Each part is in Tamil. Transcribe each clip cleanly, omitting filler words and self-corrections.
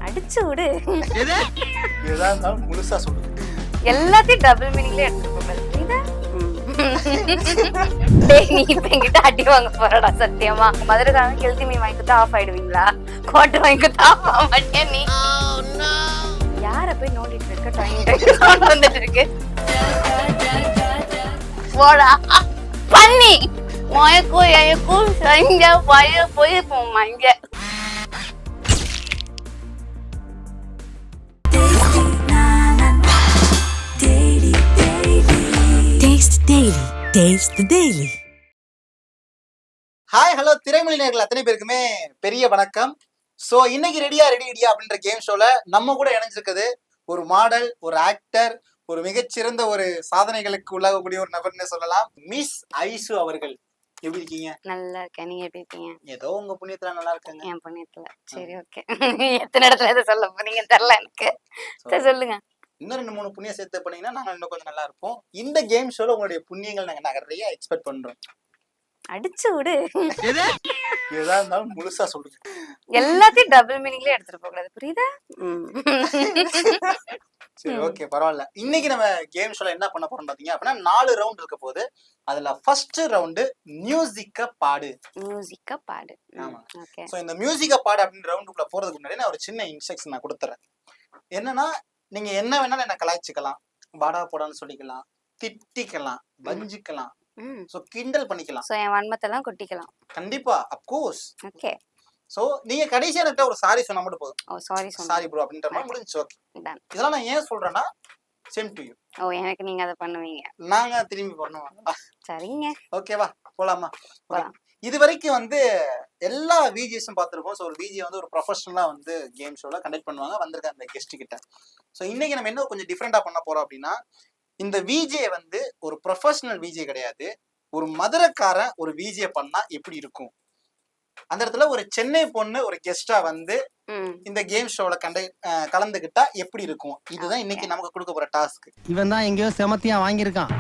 அடிச்சு விடு. எதா இருந்தாலும் முழுசா சொல்லுங்க. எல்லாத்தையும் டபுள் மீனிங்ல எடுத்துட்டு போறது. டேய் நீ இப்ப என்கிட்ட அடி வாங்க போறடா சத்தியமா. மதுரைக்காரங்க கெளுத்தி மீன் வாங்கி கொடுத்தா ஆஃப் ஆயிடுவீங்களா? கோட்டை வாங்கி கொடுத்தா ஆஃப் ஆக மாட்டேன் நீ. யார போய் நோண்டிட்டு இருக்க? டைம் வந்துட்டு இருக்கு. போடா பண்ணி மயக்கும் எயக்கும் செஞ்ச பய போய் போமாங்க. ஹாய் ஹலோ திரைமொழி நேயர்கள் அத்தனை பேருக்குமே பெரிய வணக்கம். ஸோ இன்னைக்கு ரெடியா அப்படின்ற கேம் ஷோல நம்ம கூட இணைஞ்சிருக்குது ஒரு மாடல், ஒரு ஆக்டர், ஒரு மிகச்சிறந்த ஒரு சாதனைகளுக்கு உள்ளாகக்கூடிய ஒரு நபர்னே சொல்லலாம். மிஸ் ஐசு அவர்கள். எப்படி இருக்கீங்க? நல்லா இருக்கேன். நீங்க எப்படி இருக்கீங்க? ஏதோ உங்க புண்ணியத்துல நல்லா இருக்காங்க. என் புண்ணியத்துல. சரி ஓகே. எத்தனை இடத்துல இதை சொல்ல போறீங்க தெரியல எனக்கு. சரி சொல்லுங்க. இன்னும் 2-3 புண்ணியம் சேர்த்து பண்ணீங்கன்னா நாங்க இன்னும் கொஞ்சம் நல்லா இருப்போம். இந்த கேம் ஷோல உங்களுடைய புண்ணியங்கள் நாங்க நிறைய எக்ஸ்பெக்ட் பண்றோம். அடிச்சு விடு. எதா இருந்தாலும் முழுசா சொல்லுங்க. எல்லாத்தையும் டபுள் மீனிங்ல எடுத்துட்டு போக கூடாது, புரியுதா? சரி ஓகே பரவாயில்ல. இன்னைக்கு நம்ம கேம் ஷோல என்ன பண்ண போறோம் பாத்தீங்க அப்படின்னா 4 ரவுண்ட் இருக்க போது. அதுல ஃபர்ஸ்ட் ரவுண்டு மியூசிக்க பாடு. மியூசிக்க பாடு. ஆமா. ஓகே. சோ இந்த மியூசிக்க பாடு அப்படின்ற ரவுண்டுக்குள்ள போறதுக்கு முன்னாடி நான் ஒரு சின்ன இன்ஸ்ட்ரக்ஷன் நான் கொடுத்துறேன். என்னன்னா நீங்க என்ன வேணாலும் என்ன கலாய்ச்சிக்கலாம், பாடா போடான்னு சொல்லிக்கலாம், திட்டிக்கலாம், வஞ்சிக்கலாம், சோ கிண்டல் பண்ணிக்கலாம். சோ என் வன்மத்தெல்லாம் கொட்டிக்கலாம். கண்டிப்பா அப்கோர்ஸ். ஓகே. சோ நீங்க கடைசியா எனக்கு ஒரு சாரி சொன்னா மட்டும் போதும். ஓ சாரி சாரி ப்ரோ அப்படின்ற மாதிரி முடிஞ்சு. Okay done. இதெல்லாம் நான் ஏன் சொல்றேன்னா சேம் டு யூ. ஓ எனக்கு நீங்க அத பண்ணுவீங்க. நாங்க திரும்பி பண்ணுவோம். சரிங்க. ஓகேவா போலாமா? போலாம். இது வரைக்கும் எல்லா விஜிஎஸும் பார்த்துருக்கோம். ஸோ ஒரு விஜி ஒரு ப்ரொஃபஷனலா கேம் ஷோல கண்டக்ட் பண்ணுவாங்க வந்திருக்க அந்த கெஸ்ட் கிட்ட. ஸோ இன்னைக்கு நம்ம என்ன கொஞ்சம் டிஃப்ரெண்டா பண்ண போறோம் அப்படின்னா, இந்த விஜே ஒரு ப்ரொஃபஷனல் விஜே கிடையாது. ஒரு மதுரைக்காரன் ஒரு விஜே பண்ணா எப்படி இருக்கும், அந்த இடத்துல ஒரு சென்னை பொண்ணு ஒரு கெஸ்டா இந்த கேம் ஷோல கலந்துகிட்டா எப்படி இருக்கும், இதுதான் இன்னைக்கு நமக்கு கொடுக்க போற டாஸ்க். இவன் தான் எங்கேயோ செமத்தியா வாங்கியிருக்கான்.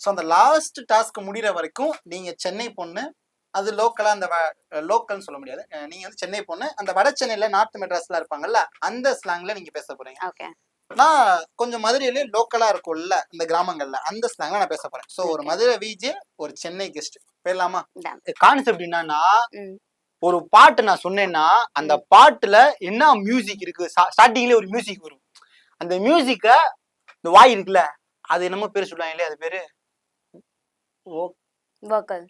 ஸோ அந்த லாஸ்ட் டாஸ்க் முடிகிற வரைக்கும் நீங்க சென்னை பொண்ணு, அது லோக்கலா அந்த லோக்கல்னு சொல்ல முடியாது, நீங்க சென்னை பொண்ணு அந்த வட சென்னையில நார்த் மெட்ராஸ்ல இருப்பாங்கல்ல அந்த ஸ்லாங்ல நீங்க பேச போறீங்க. ஓகே. நான் கொஞ்சம் மதுரையிலே லோக்கலா இருக்கும்ல இந்த கிராமங்கள்ல அந்த ஸ்லாங்ல நான் பேச போறேன். ஸோ ஒரு மதுரை விஜே ஒரு சென்னை கெஸ்ட் போயிடலாமா? கான்செப்ட் என்னன்னா, ஒரு பாட்டு நான் சொன்னேன்னா அந்த பாட்டுல என்ன மியூசிக் இருக்கு, ஸ்டார்டிங்ல ஒரு மியூசிக் வரும். அந்த மியூசிக்க இந்த வாய் இருக்குல்ல அது என்னமோ பேர் சொல்லுவாங்களே, அது பேரு வோக்கல்.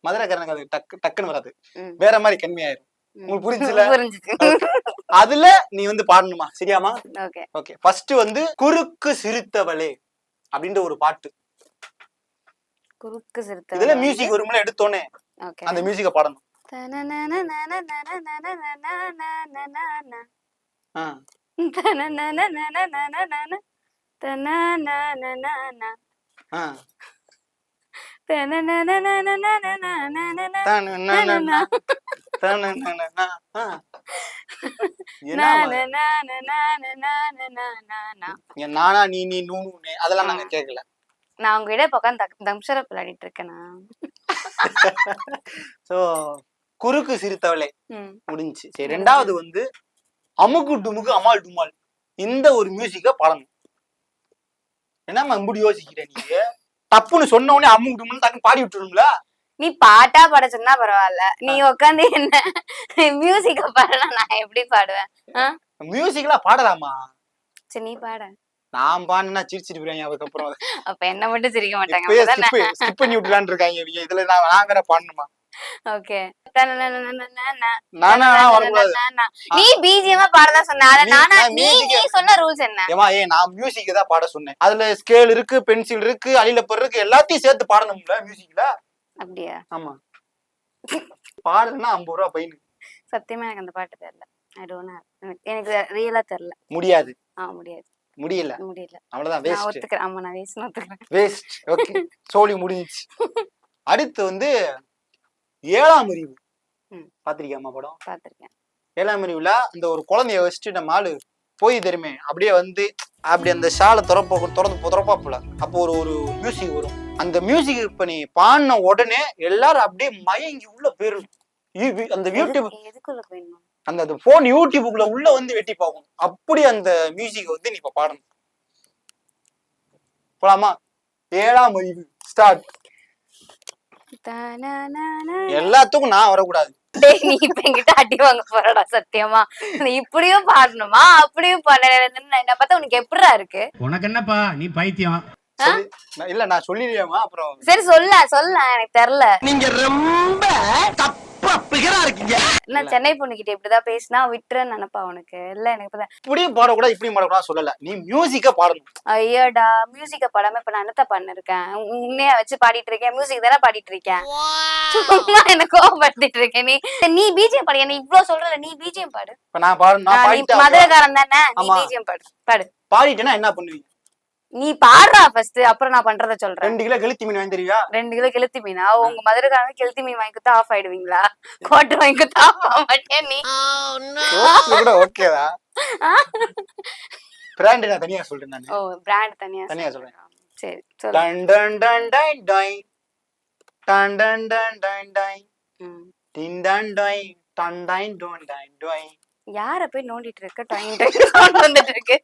மதுரைக்காரனுக்கு அது டக்குன்னு வராது, வேற மாதிரி கம்மியாயிரும். உங்களுக்கு புரிஞ்சுல? அதுல நீ பாடணுமா? சரியாமா? ஓகே. ஃபர்ஸ்ட் குறுக்கு சிரித்தவளே அப்படின்ற ஒரு பாட்டு. குறுக்கு சிரித்தவளே இதுல மியூசிக் வரும்ல எடுத்தோனே அந்த மியூசிக்க பாடணும். நானா நீ நீ நூ அதெல்லாம் நாங்க கேட்கல. நான் உங்ககிட்ட உட்காந்து தம்ஷரப் விளையாடிட்டு இருக்கேனா? சோ குறுக்கு சிரித்தவளே முடிஞ்சு. சரி ரெண்டாவது அமுகு டுமுகு அமால் டுமால் இந்த ஒரு மியூசிக்க பாடணும். என்ன இப்படி யோசிக்கிற நீ? தப்புன்னு சொன்ன உடனே அமுகு டுமுன்னு டக்குன்னு பாடி விட்டுரும்ல. நீ பாட்டா பாட சொன்னா பரவாயில்ல, நீ உட்காந்து என்ன மியூசிக்க பாடுனா நான் எப்படி பாடுவேன்? மியூசிக்லாம் பாடலாமா? சரி நீ பாட. நான் பாடுனா சிரிச்சிட்டு போறேன். அதுக்கப்புறம் அப்ப என்ன மட்டும் சிரிக்க மாட்டாங்க. ஸ்கிப் பண்ணி விட்டுலான்னு இருக்காங்க. இதுல நான் வேற பாடணுமா? ஓகே. நீ பிஜிஎம் பாடதான் சொன்ன. நீ சொன்ன ரூல்ஸ் என்ன? நான் மியூசிக் தான் பாட சொன்னேன். அதுல ஸ்கேல் இருக்கு, பென்சில் இருக்கு, அலிலப்பர் இருக்கு, எல்லாத்தையும் சேர்த்து பாடணும்ல மியூசிக்ல. அப்படியா? ஆமா. பாடுனா 50 ரூபா பையனு. சத்தியமா எனக்கு அந்த பாட்டு தெரியல. I don't have. எனக்கு ரியலா தெரியல. முடியாது. முடியாது. முடியல. அவ்வளவுதான். வேஸ்ட். நான் ஒத்துக்கிறேன். ஆமா நான் வேஸ்ட் ஒத்துக்கிறேன். வேஸ்ட். ஓகே. சோலி முடிஞ்சிச்சு. அடுத்து 7ஆம் அறிவு. பாத்திருக்கியாமா படம்? பாத்திருக்கேன். 7ஆம் அறிவுல அந்த ஒரு குழந்தைய வச்சுட்டு நம்ம ஆளு போய் தெரியுமே அப்படியே அப்படி அந்த ஷாலை திறப்பாப்புல அப்போ ஒரு மியூசிக் வரும். அந்த மியூசிக் இப்ப நீ பாடின உடனே எல்லாரும் அப்படியே மயங்கி உள்ள போயிரும். அந்த யூடியூப் அந்த போன் யூடியூபுக்குள்ள உள்ள வந்து வெட்டி பார்க்கணும். அப்படி அந்த மியூசிக் வந்து நீ இப்ப பாடணும். போலாமா? 7ஆம் அறிவு ஸ்டார்ட். எல்லாத்துக்கும் நான் வரக்கூடாது. டேய் நீ இப்ப என்கிட்ட அடி வாங்க போறடா சத்தியமா. நீ இப்படியும் பாடணுமா அப்படியும் பாடணும் என்ன பார்த்தா உனக்கு எப்படிடா இருக்கு? உனக்கு என்னப்பா நீ பைத்தியம். இல்ல நான் சொல்லிடுவேமா அப்புறம். சரி சொல்ல எனக்கு தெரியல. நீங்க ரொம்ப தப்பா பிகரா இருக்கீங்க. நான் சென்னை பொண்ணுகிட்ட இப்படிதான் பேசினா விட்டுறேன்னு நினைப்பா உனக்கு? இல்ல எனக்கு இப்பதான் இப்படியும் பாடக்கூடாது இப்படியும் பாடக்கூடாது சொல்லல. நீ மியூசிக்கா பாடணும். ஐயோடா மியூசிக்க பாடாம இப்ப நான் என்னத்த பண்ணிருக்கேன்? உன்னைய வச்சு பாடிட்டு இருக்கேன். மியூசிக் தானே பாடிட்டு இருக்கேன். சும்மா என்ன கோவப்படுத்திட்டு இருக்கேன். நீ பிஜிஎம் பாடு. நீ இவ்வளவு சொல்றல நீ பிஜிஎம் பாடு. இப்ப நான் பாடணும். மதுரகாரன் தானே? நீ பிஜிஎம் பாடு. பாடிட்டேன்னா என்ன பண்ணுவீங்க? நீ பாடுறா ஃபர்ஸ்ட், அப்புறம் நான் பண்றத சொல்றேன். 2 கிலோ கெளுத்தி மீன் வாங்கி தருவியா? 2 கிலோ கெளுத்தி மீனா? உங்க மதுரைக்காரங்க கெளுத்தி மீன் வாங்கி கொடுத்தா ஆஃப் ஆயிடுவீங்களா? கோட்டை வாங்கி கொடுத்தா ஆஃப் ஆக மாட்டியா நீ? கூட ஓகேதா? பிராண்ட் நான் தனியா சொல்றேன் நான். ஓ பிராண்ட் தனியா சொல்றேன். சரி சொல்லு. டன் டன் டன் டன் டன் டன் டன் டன் டன் டன் டின் டன் டன் டன் டன் டன் டன் டன். யார போய் நோண்டிட்டு இருக்க? டைம் சவுண்ட் வந்துட்டு இருக்கு.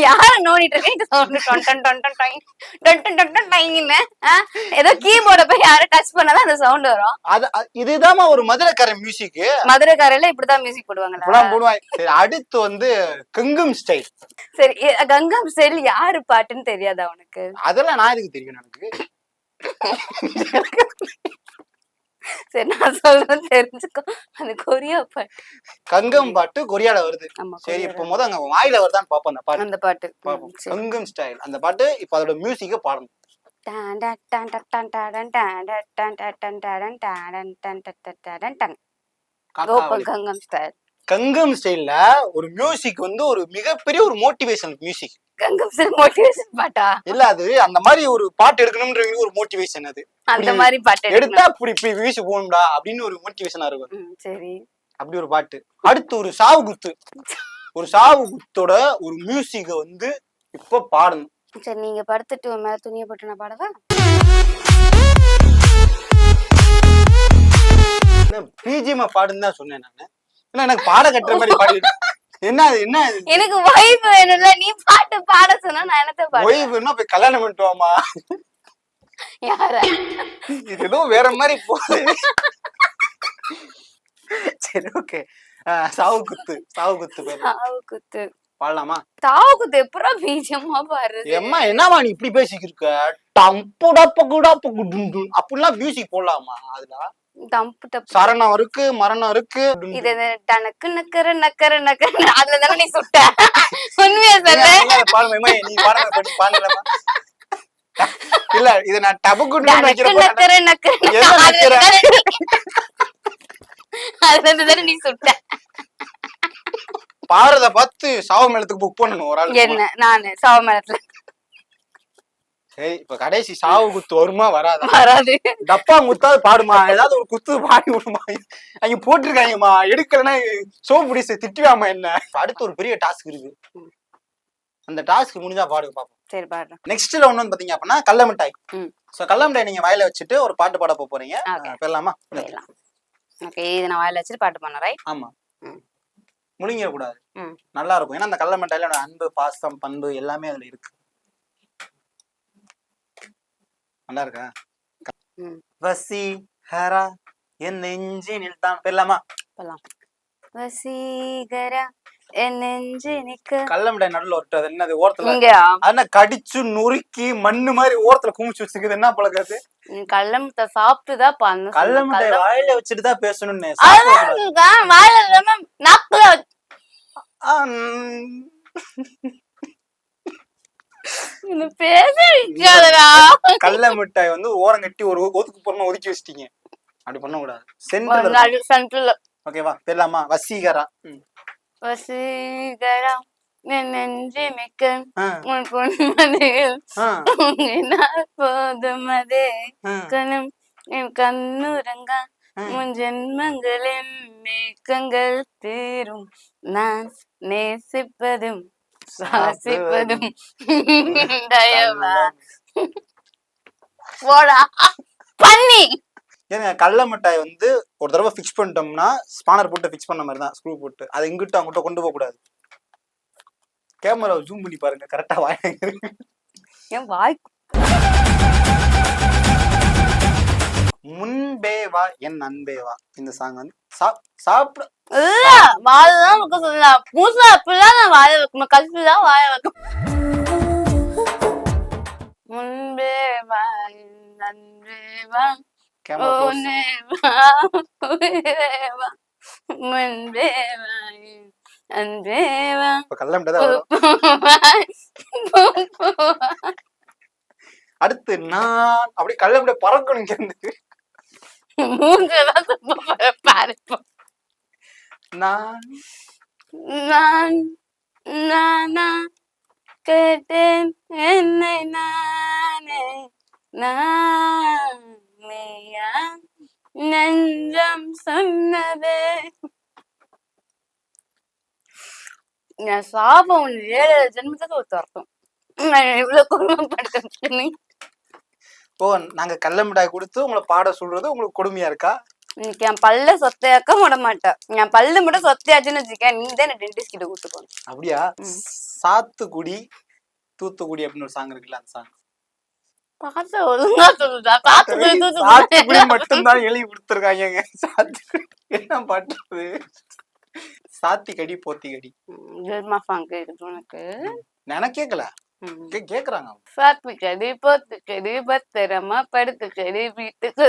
யார நோண்டிட்டு இருக்க? இந்த சவுண்ட் டன் டன் டன் டன் டன் டன் டன் டன் டைன்னு ஏதோ கீபோர்ட போய் யார டச் பண்ணாதான் அந்த சவுண்ட் வரும். இதுதான் ஒரு மதுரைக்காரன் மியூசிக். மதுரைக்காரர்ல இப்படிதான் மியூசிக் போடுவாங்களா? இப்படிதான் போடுவாங்க. சரி அடுத்து வந்து கங்கம் ஸ்டைல். சரி கங்கம் ஸ்டைல் யாரு பாட்டுன்னு தெரியாதா உனக்கு? அதெல்லாம் நான் எதுக்கு தெரியும் எனக்கு? சரி நான் சொல்றேன் தெரிஞ்சுக்கோ. அது கொரியா பாட்டு. கங்கம் பாட்டு கொரியால வருது. சரி இப்ப முத அங்க வாயில வருதான்னு பாப்போம் அந்த பாட்டு. அந்த பாட்டு கங்கம் ஸ்டைல் அந்த பாட்டு. இப்ப அதோட மியூசிக்க பாடணும். கங்கம் ஸ்டைல். கங்கம் ஸ்டைல்ல ஒரு மியூசிக் வந்து ஒரு மிகப்பெரிய ஒரு மோட்டிவேஷன் மியூசிக். கங்கம் ஸ்டைல் மோட்டிவேஷன் பாட்டா? இல்ல அது அந்த மாதிரி ஒரு பாட்டு எடுக்கணும்ன்றது ஒரு மோட்டிவேஷன். அது அந்த மாதிரி பாட்டு எடுத்தா இப்படி இப்படி வீசி போகணும்டா அப்படின்னு ஒரு மோட்டிவேஷனா இருக்கும். சரி அப்படி ஒரு பாட்டு. அடுத்து ஒரு சாவு குத்து. ஒரு சாவு குத்தோட ஒரு மியூசிக்க வந்து இப்ப பாடணும். சரி நீங்க படுத்துட்டு மேல துணியை போட்டு நான் பாடவா? பிஜிஎம் பாடுன்னு தான் சொன்னேன் நானு. ஏன்னா எனக்கு பாட கட்டுற மாதிரி பாடி. என்ன எனக்கு வைப் வேணும்ல. நீ பாட்டு பாட சொன்னா நான் என்னத்த பாட? வைப் வேணும்னா போய் கல்யாணம் பண்ணிட்டு வாமா. யார? இது ஏதோ வேற மாதிரி போகுது. சரி ஓகே. சாவு குத்து. சாவு குத்து பாடலாமா? சாவு குத்து எப்பரா பிஜிஎம்மா பாரு? ஏம்மா என்னவா நீ இப்படி பேசிக்கிட்டு இருக்க? டம்புடா பகுடா பகுடு அப்படிலாம் மியூசிக் போடலாமா? அதுல சரணம் இருக்கு மரணம் இருக்கு. இது டனக்கு நக்கர நக்கர நக்கர அதுல தானே நீ சுட்ட? உண்மையா சொல்லு. நீ பாடலாமா? இல்ல இத நான் டபக்குன்னு வைக்கிறேன். நக்கர நக்கர அதுல தானே நீ சுட்ட. பாடுறத பார்த்து சாவு மேளத்துக்கு புக் பண்ணணும் ஒரு ஆள். என்ன நானு சாவு மேளத்துல? சரி இப்ப கடைசி சாவு குத்து வருமா வராது? டப்பா குத்தாவது பாடுமா? ஏதாவது ஒரு குத்து பாடி விடுமா? அங்க போட்டிருக்காங்கம்மா எடுக்கலன்னா சோப்பு பிடிச்சு திட்டுவாமா என்ன? அடுத்து ஒரு பெரிய டாஸ்க் இருக்கு. அந்த டாஸ்க் முடிஞ்சா பாடுங்க பாப்போம். சரி பாடுறேன். நெக்ஸ்ட்ல ஒண்ணு பாத்தீங்க அப்படின்னா கல்ல மிட்டாய். சோ கல்ல மிட்டாய் நீங்க வாயில வச்சுட்டு ஒரு பாட்டு பாட போறீங்க. போயிடலாமா? ஓகே இது நான் வாயில வச்சுட்டு பாட்டு பண்ணறேன். ஆமா முழுங்கிட கூடாது. நல்லா இருக்கும். ஏன்னா அந்த கல்ல மிட்டாயில அன்பு பாசம் பண்பு எல்லாமே அதுல இருக்கு. நல்லா இருக்கா? வசீகரா என் நெஞ்சினில் தான். போயிடலாமா? போலாம். வசீகரா என் நெஞ்சினிக்கு. கல்ல மிட்டாய் நடுவுல ஒட்டு. அது என்னது ஓரத்துல? ஆனா கடிச்சு நுறுக்கி மண்ணு மாதிரி ஓரத்துல குமிச்சு வச்சுக்குது. என்ன பழக்காது? கல்ல மிட்டாய் சாப்பிட்டுதான் பண்ணு. கல்ல மிட்டாய் வாயில வச்சுட்டு தான் பேசணும்னு. வாயில நாக்குல கல்ல மிட்டாய் வந்து ஓரம் கட்டி ஒரு ஒதுக்கு பொண்ணு ஒதுக்கி வச்சிட்டீங்க. அப்படி பண்ண கூடாது. சென்டர்ல. ஓகேவா? தெரியலாமா? வசீகரா. வசீகரா நெஞ்சு மிக்க உன் பொன்மதியில் போதும் அதே கணம் என் கண்ணுரங்க முன் ஜென்மங்களின் மேக்கங்கள் தீரும் நான் நேசிப்பதும் சுவாசிப்பதும் தயவா போடா பண்ணி ஏங்க கடல மிட்டாய் வந்து ஒரு தடவை ஃபிக்ஸ் பண்ணிட்டோம்னா ஸ்பானர் போட்டு ஃபிக்ஸ் பண்ண மாதிரி தான், ஸ்க்ரூ போட்டு அதை இங்கிட்ட அங்கிட்ட கொண்டு போக கூடாது. கேமரா ஜூம் பண்ணி பாருங்க, கரெக்டா வாங்க. என் வாய் முன்பே வா என் அன்பே வா இந்த சாங் வந்து சாப்பிட வாயதான் வைக்க சொல்லலாம். பூசா அப்படிலாம் நான் வாய வைக்கணும், கல்விதான் வாய வைக்கணும். முன்பே வா நன்றே வா கேமரா ஓனே வா உயிரே வா முன்பே வா அன்பே வா இப்ப கடல மிட்டாய் தான் வரும். அடுத்து நான் அப்படி கடல மிட்டாய் பறக்கணும் இங்க இருந்து. மூஞ்சதான் பாருப்போம். நான் நான் நானா கேட்டேன் என்னை நானே நானேயா நெஞ்சம் சொன்னதே. நான் சாபம் 7 ஜென்மத்துக்கு ஒரு அர்த்தம். நான் இவ்வளவு கொடுமைப்படுத்த ஓ நாங்க கடல மிட்டாய் கொடுத்து உங்களை பாட சொல்றது உங்களுக்கு கொடுமையா இருக்கா? இன்னைக்கு என் பல்ல சொத்தையாக்க விட மாட்டேன். என் பல்லு மட்டும் சொத்தையாச்சுன்னு வச்சுக்க, நீ தான் டென்டிஸ்ட் கிட்ட கூட்டுக்கணும். அப்படியா? சாத்துக்குடி தூத்துக்குடி அப்படின்னு ஒரு சாங் இருக்குல்ல, அந்த சாங் பார்த்து ஒழுங்கா சொல்லுதா? சாத்துக்குடி மட்டும்தான் எழுதி கொடுத்துருக்காங்க. சாத்துக்குடி என்ன பாட்டு? சாத்திக்கடி போத்திக்கடி உனக்கு நான் கேட்கல, கேக்குறாங்க. சாத்துக்கடி போத்துக்கடி பத்திரமா படுத்துக்கடி வீட்டுக்கு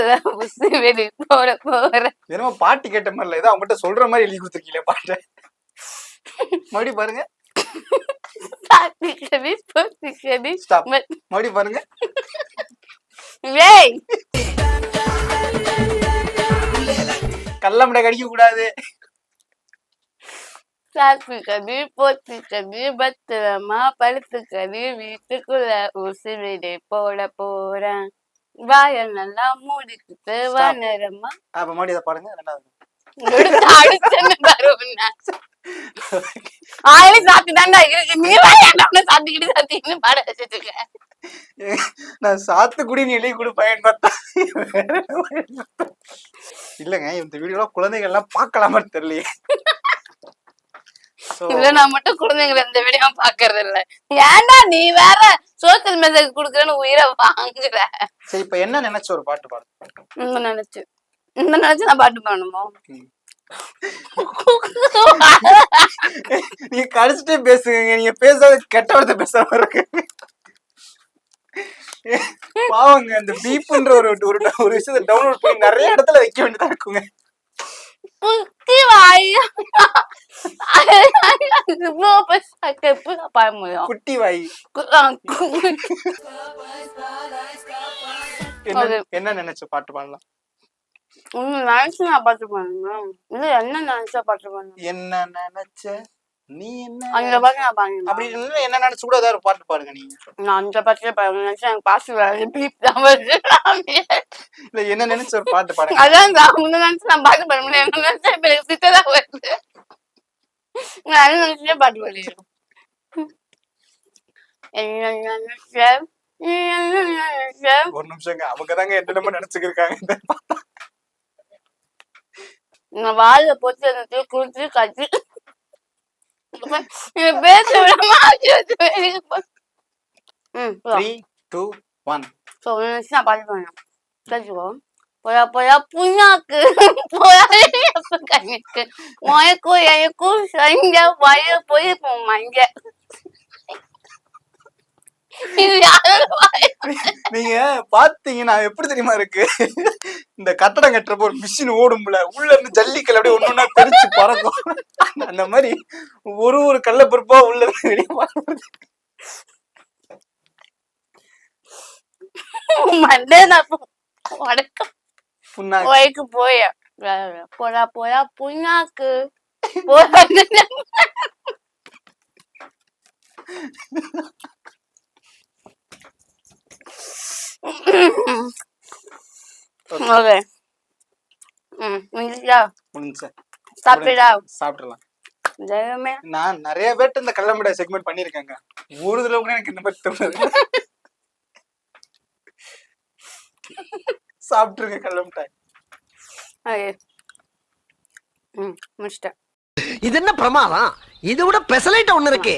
வெளி போட போற என்னமோ பாட்டு கேட்ட மாதிரி இல்ல, ஏதோ அவங்ககிட்ட சொல்ற மாதிரி எழுதி கொடுத்துருக்கீங்களே பாட்டை. மறுபடியும் பாருங்க. சாத்துக்கடி போத்துக்கடி மறுபடியும் பாருங்க. வேய் கடல மிட்டாய் கடிக்க கூடாது. சாத்துக்கடி போத்துக்கடி பத்திரமா படுத்துக்கடி வீட்டுக்குள்ள ஊசி விடை போட போறேன். வாய நல்லா மூடிக்கிட்டு வானரமா அப்ப மறுபடியும் இதை பாருங்க. ரெண்டாவது நான் சாத்துக்குடின்னு எழுதி கூட பயன்படுத்த இல்லங்க. இந்த வீடியோ குழந்தைகள் எல்லாம் பாக்கலாமான்னு தெரியலையே. நான் மட்டும் குழந்தைங்களை இந்த வீடியோ பாக்குறது இல்ல. ஏன்டா நீ வேற சோசியல் மெசேஜ் குடுக்கறன்னு உயிரை வாங்குற. சரி இப்ப என்ன நினைச்ச ஒரு பாட்டு பாடு. நினைச்சு நான் பாட்டு பாடணுமோ? நீங்க கடிச்சிட்டே பேசுங்க, நீங்க பேசாத கெட்ட வார்த்தை பேசாம இருக்கு. பாவங்க அந்த பீப்ன்ற ஒரு விஷயத்தை டவுன்லோட் பண்ணி நிறைய இடத்துல வைக்க வேண்டியதா இருக்குங்க. குட்டி வாய் குட்டி வாய் என்ன நினைச்ச பாட்டு பாடலாம்? நினைச்சு நான் பாட்டு பாடணும். இது என்ன நினைச்சா பாட்டு பாடணும்? என்ன நினைச்ச நீ என்ன அந்த பாட்டு நான் பாடணும். அப்படி இல்ல என்ன நினைச்சு கூட ஏதாவது ஒரு பாட்டு பாடுங்க நீங்க. நான் அந்த பாட்டுல பாடணும் நினைச்சு எனக்கு பாட்டு பீப் தான் வருது. இல்ல என்ன நினைச்ச ஒரு பாட்டு பாடுங்க. அதான் நினைச்சு நான் பாட்டு பாட முடியும். என்ன நினைச்சா இப்ப எனக்கு சித்ததான் வருது. நான் அது நினைச்சே பாட்டு பாடிடுறேன். என்ன நினைச்ச ஒரு நிமிஷங்க, அவங்கதாங்க என்னென்னமோ நினைச்சுக்கிருக்காங்க. நான் வாயில போட்டு எனக்கு குடிச்சு கட்டி பேச விடாம 3, 2, 1 நான் பாட்டு பண்ணேன். கேட்டுக்கோ. போயா போயா புண்ணாக்கு போயா கண்ணுக்கு மயக்கும் எனக்கும் சங்க வய போய் போமாங்க. நீங்க பாத்தீங்கன்னா எப்படி தெரியுமா இருக்கு, இந்த கட்டடம் கட்டுறப்போ ஒரு மிஷின் ஓடும்ல, உள்ள இருந்து ஜல்லிக்கல் அப்படியே ஒண்ணு தெரிச்சு பறக்கும். அந்த மாதிரி ஒரு கல்ல பொறுப்பா உள்ள இருந்து வெளியே பறக்குது. மண்டே நான் வடக்கம் புண்ணாக்கு போய்க்கு போய போயா போயா புண்ணாக்கு போயா. ஓகே முடிஞ்சு சாப்பிடலாம். நான் நிறைய பேர்ட்ட இந்த கடல மிட்டாய் செக்மெண்ட் பண்ணிருக்கேங்க. ஒரு தடவை கூட எனக்கு இந்த மாதிரி தோணுது. சாப்பிட்டுருங்க கடல மிட்டாய். முடிச்சிட்டேன். இது என்ன பிரமாதம்? இது விட பெசலைட் ஒண்ணு இருக்கு.